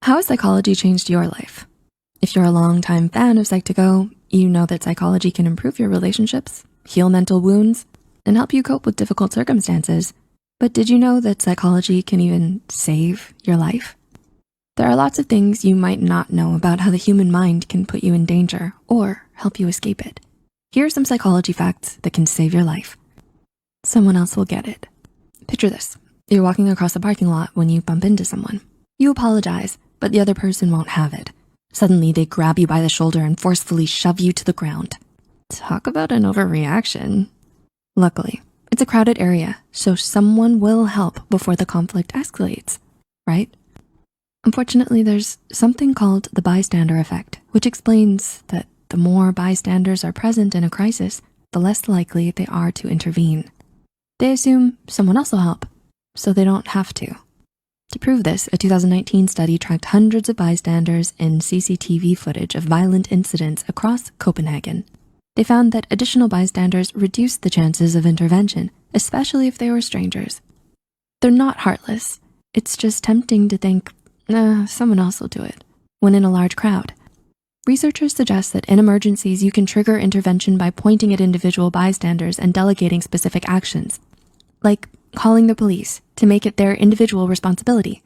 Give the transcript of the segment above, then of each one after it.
How has psychology changed your life? If you're a longtime fan of Psych2Go, you know that psychology can improve your relationships, heal mental wounds, and help you cope with difficult circumstances. But did you know that psychology can even save your life? There are lots of things you might not know about how the human mind can put you in danger or help you escape it. Here are some psychology facts that can save your life. Someone else will get it. Picture this. You're walking across a parking lot when you bump into someone. You apologize, but the other person won't have it. Suddenly, they grab you by the shoulder and forcefully shove you to the ground. Talk about an overreaction. Luckily, it's a crowded area, so someone will help before the conflict escalates, right? Unfortunately, there's something called the bystander effect, which explains that the more bystanders are present in a crisis, the less likely they are to intervene. They assume someone else will help, so they don't have to. To prove this, a 2019 study tracked hundreds of bystanders in CCTV footage of violent incidents across Copenhagen. They found that additional bystanders reduced the chances of intervention, especially if they were strangers. They're not heartless. It's just tempting to think, someone else will do it, when in a large crowd. Researchers suggest that in emergencies, you can trigger intervention by pointing at individual bystanders and delegating specific actions, like calling the police to make it their individual responsibility.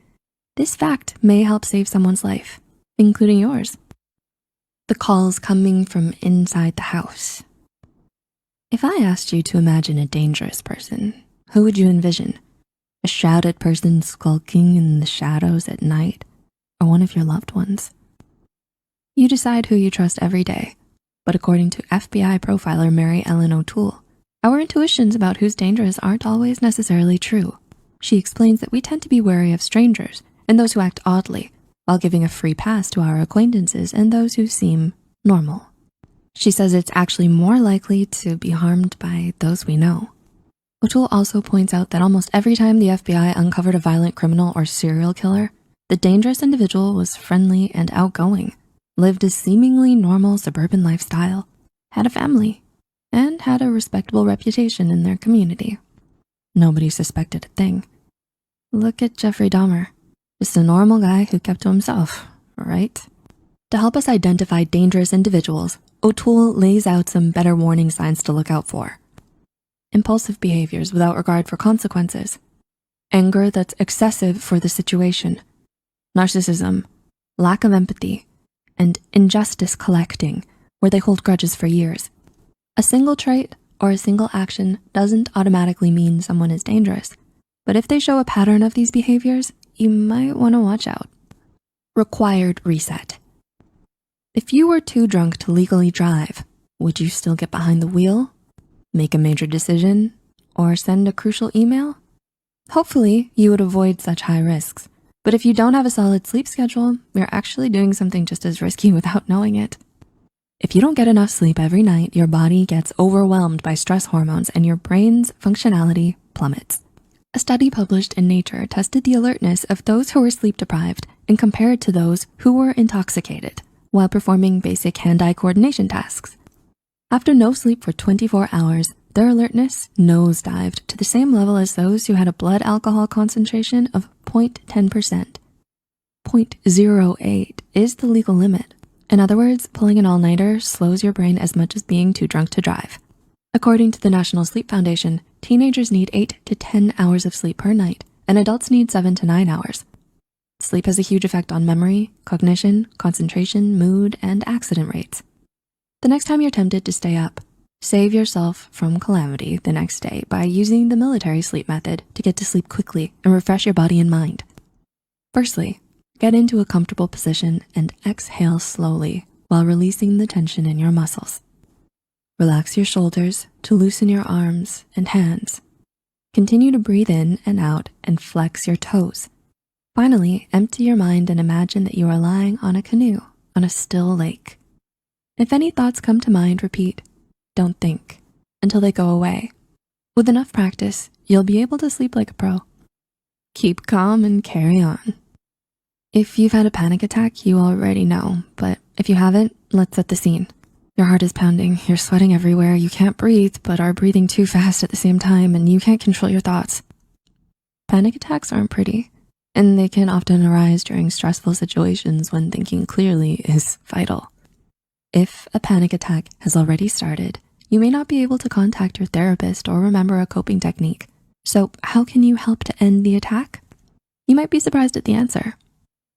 This fact may help save someone's life, including yours. The calls coming from inside the house. If I asked you to imagine a dangerous person, who would you envision? A shrouded person skulking in the shadows at night, or one of your loved ones? You decide who you trust every day, but according to FBI profiler Mary Ellen O'Toole, our intuitions about who's dangerous aren't always necessarily true. She explains that we tend to be wary of strangers and those who act oddly, while giving a free pass to our acquaintances and those who seem normal. She says it's actually more likely to be harmed by those we know. O'Toole also points out that almost every time the FBI uncovered a violent criminal or serial killer, the dangerous individual was friendly and outgoing, lived a seemingly normal suburban lifestyle, had a family, and had a respectable reputation in their community. Nobody suspected a thing. Look at Jeffrey Dahmer, just a normal guy who kept to himself, right? To help us identify dangerous individuals, O'Toole lays out some better warning signs to look out for. Impulsive behaviors without regard for consequences, anger that's excessive for the situation, narcissism, lack of empathy, and injustice collecting, where they hold grudges for years. A single trait or a single action doesn't automatically mean someone is dangerous, but if they show a pattern of these behaviors, you might wanna watch out. Required reset. If you were too drunk to legally drive, would you still get behind the wheel, make a major decision, or send a crucial email? Hopefully, you would avoid such high risks. But if you don't have a solid sleep schedule, you're actually doing something just as risky without knowing it. If you don't get enough sleep every night, your body gets overwhelmed by stress hormones and your brain's functionality plummets. A study published in Nature tested the alertness of those who were sleep deprived and compared to those who were intoxicated while performing basic hand-eye coordination tasks. After no sleep for 24 hours, their alertness nosedived to the same level as those who had a blood alcohol concentration of 0.10%. 0.08 is the legal limit. In other words, pulling an all-nighter slows your brain as much as being too drunk to drive. According to the National Sleep Foundation, teenagers need 8 to 10 hours of sleep per night, and adults need 7 to 9 hours. Sleep has a huge effect on memory, cognition, concentration, mood, and accident rates. The next time you're tempted to stay up, save yourself from calamity the next day by using the military sleep method to get to sleep quickly and refresh your body and mind. Firstly, get into a comfortable position and exhale slowly while releasing the tension in your muscles. Relax your shoulders to loosen your arms and hands. Continue to breathe in and out and flex your toes. Finally, empty your mind and imagine that you are lying on a canoe on a still lake. If any thoughts come to mind, repeat, "Don't think," until they go away. With enough practice, you'll be able to sleep like a pro. Keep calm and carry on. If you've had a panic attack, you already know, but if you haven't, let's set the scene. Your heart is pounding, you're sweating everywhere, you can't breathe, but are breathing too fast at the same time, and you can't control your thoughts. Panic attacks aren't pretty. and they can often arise during stressful situations when thinking clearly is vital. If a panic attack has already started, you may not be able to contact your therapist or remember a coping technique. So how can you help to end the attack? You might be surprised at the answer.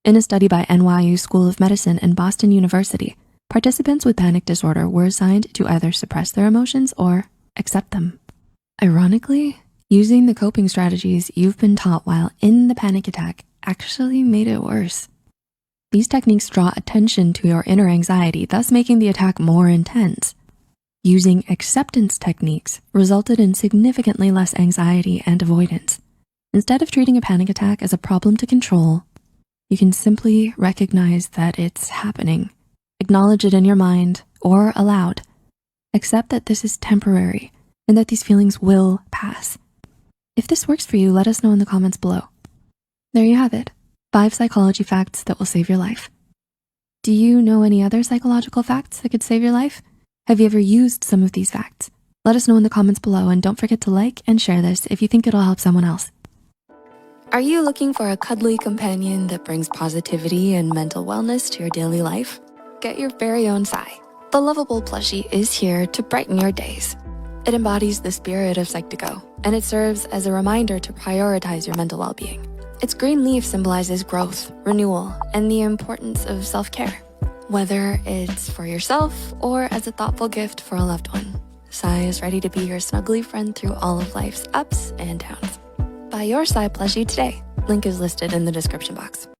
In a study by NYU School of Medicine and Boston University, participants with panic disorder were assigned to either suppress their emotions or accept them. Ironically, using the coping strategies you've been taught while in the panic attack actually made it worse. These techniques draw attention to your inner anxiety, thus making the attack more intense. Using acceptance techniques resulted in significantly less anxiety and avoidance. Instead of treating a panic attack as a problem to control, you can simply recognize that it's happening. Acknowledge it in your mind or aloud. Accept that this is temporary and that these feelings will pass. If this works for you, let us know in the comments below. There you have it, 5 psychology facts that will save your life. Do you know any other psychological facts that could save your life? Have you ever used some of these facts? Let us know in the comments below, and don't forget to like and share this if you think it'll help someone else. Are you looking for a cuddly companion that brings positivity and mental wellness to your daily life? Get your very own Psy. The lovable plushie is here to brighten your days. It embodies the spirit of Psych2Go, and it serves as a reminder to prioritize your mental well-being. Its green leaf symbolizes growth, renewal, and the importance of self-care. Whether it's for yourself or as a thoughtful gift for a loved one, Psy is ready to be your snuggly friend through all of life's ups and downs. Buy your Psy plushie today. Link is listed in the description box.